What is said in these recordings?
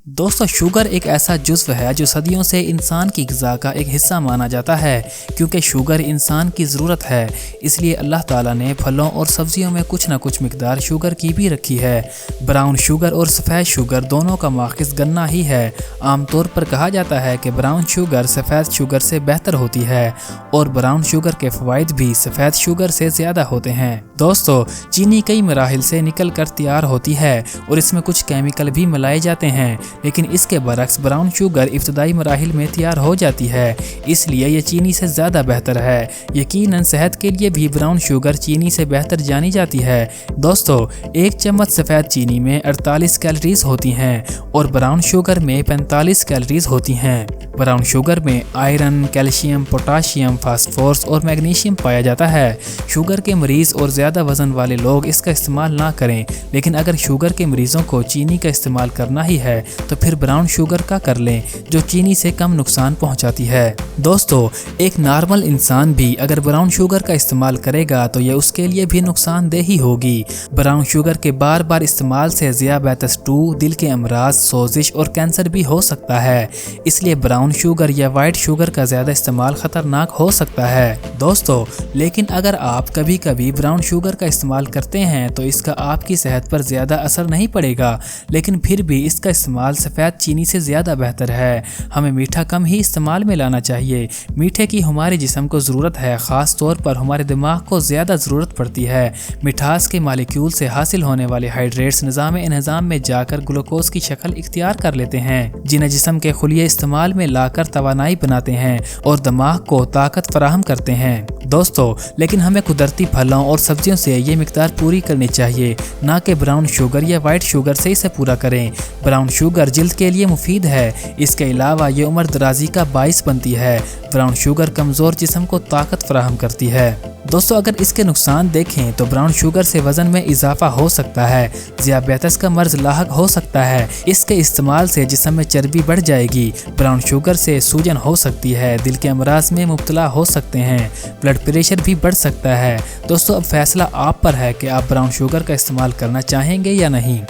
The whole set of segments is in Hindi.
दोस्तों, शुगर एक ऐसा जुज़्व है जो सदियों से इंसान की ग़िज़ा का एक हिस्सा माना जाता है। क्योंकि शुगर इंसान की ज़रूरत है, इसलिए अल्लाह ताला ने फलों और सब्जियों में कुछ न कुछ मिकदार शुगर की भी रखी है। ब्राउन शुगर और सफ़ेद शुगर दोनों का माखिज़ गन्ना ही है। आमतौर पर कहा जाता है कि ब्राउन शुगर सफ़ेद शुगर से बेहतर होती है और ब्राउन शुगर के फ़वाइद भी सफ़ेद शुगर से ज़्यादा होते हैं। दोस्तों, चीनी कई मराहिल से निकल कर तैयार होती है और इसमें कुछ केमिकल भी मिलाए जाते हैं, लेकिन इसके बरक्स ब्राउन शुगर इब्तदाई मराहिल में तैयार हो जाती है, इसलिए यह चीनी से ज़्यादा बेहतर है। यकीनन सेहत के लिए भी ब्राउन शुगर चीनी से बेहतर जानी जाती है। दोस्तों, एक चम्मच सफ़ेद चीनी में 48 कैलोरीज होती हैं और ब्राउन शुगर में 45 कैलोरीज होती हैं। ब्राउन शुगर में आयरन, कैल्शियम, पोटाशियम, फास्फोरस और मैग्नीशियम पाया जाता है। शुगर के मरीज़ और ज़्यादा वज़न वाले लोग इसका इस्तेमाल ना करें, लेकिन अगर शुगर के मरीज़ों को चीनी का इस्तेमाल करना ही है तो फिर ब्राउन शुगर का कर लें, जो चीनी से कम नुकसान पहुंचाती है। दोस्तों, एक नॉर्मल इंसान भी अगर ब्राउन शुगर का इस्तेमाल करेगा तो यह उसके लिए भी नुकसानदेह ही होगी। ब्राउन शुगर के बार बार इस्तेमाल से ज़ियाबेतस 2, दिल के अमराज, सोजिश और कैंसर भी हो सकता है। इसलिए ब्राउन शुगर या वाइट शुगर का ज़्यादा इस्तेमाल ख़तरनाक हो सकता है। दोस्तों, लेकिन अगर आप कभी कभी ब्राउन शुगर का इस्तेमाल करते हैं तो इसका आपकी सेहत पर ज़्यादा असर नहीं पड़ेगा, लेकिन फिर भी इसका इस्तेमाल सफ़ेद चीनी से ज़्यादा बेहतर है। हमें मीठा कम ही इस्तेमाल में लाना चाहिए। मीठे की हमारे जिस्म को ज़रूरत है, ख़ास तौर पर हमारे दिमाग को ज़्यादा ज़रूरत पड़ती है। मिठास के मालिक्यूल से हासिल होने वाले हाइड्रेट्स निज़ाम में जाकर ग्लूकोज की शक्ल इख्तियार कर लेते हैं, जिन्हें जिस्म के खुलिये इस्तेमाल में लाकर तवानाई बनाते हैं और दिमाग को ताकत फराहम करते हैं। दोस्तों, लेकिन हमें कुदरती फलों और सब्जियों से ये मिकदार पूरी करनी चाहिए, ना कि ब्राउन शुगर या वाइट शुगर से इसे पूरा करें। ब्राउन शुगर जिल्द के लिए मुफीद है, इसके अलावा ये उम्र दराजी का बाइस बनती है। ब्राउन शुगर कमज़ोर जिस्म को ताकत फराहम करती है। दोस्तों, अगर इसके नुकसान देखें तो ब्राउन शुगर से वज़न में इजाफा हो सकता है, ज़ियाबेतस का मर्ज लाहक हो सकता है, इसके इस्तेमाल से जिस्म में चर्बी बढ़ जाएगी, ब्राउन शुगर से सूजन हो सकती है, दिल के अमराज में मुब्तला हो सकते हैं, ब्लड प्रेशर भी बढ़ सकता है। दोस्तों, अब फैसला आप पर है कि आप ब्राउन शुगर का इस्तेमाल करना चाहेंगे या नहीं।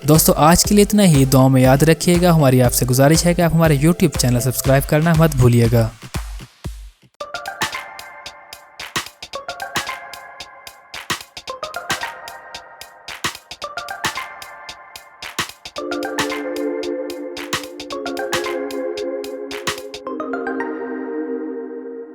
दोस्तों, आज के लिए इतना ही। दुआ में याद रखिएगा। हमारी आपसे गुजारिश है कि आप हमारे YouTube चैनल सब्सक्राइब करना मत भूलिएगा।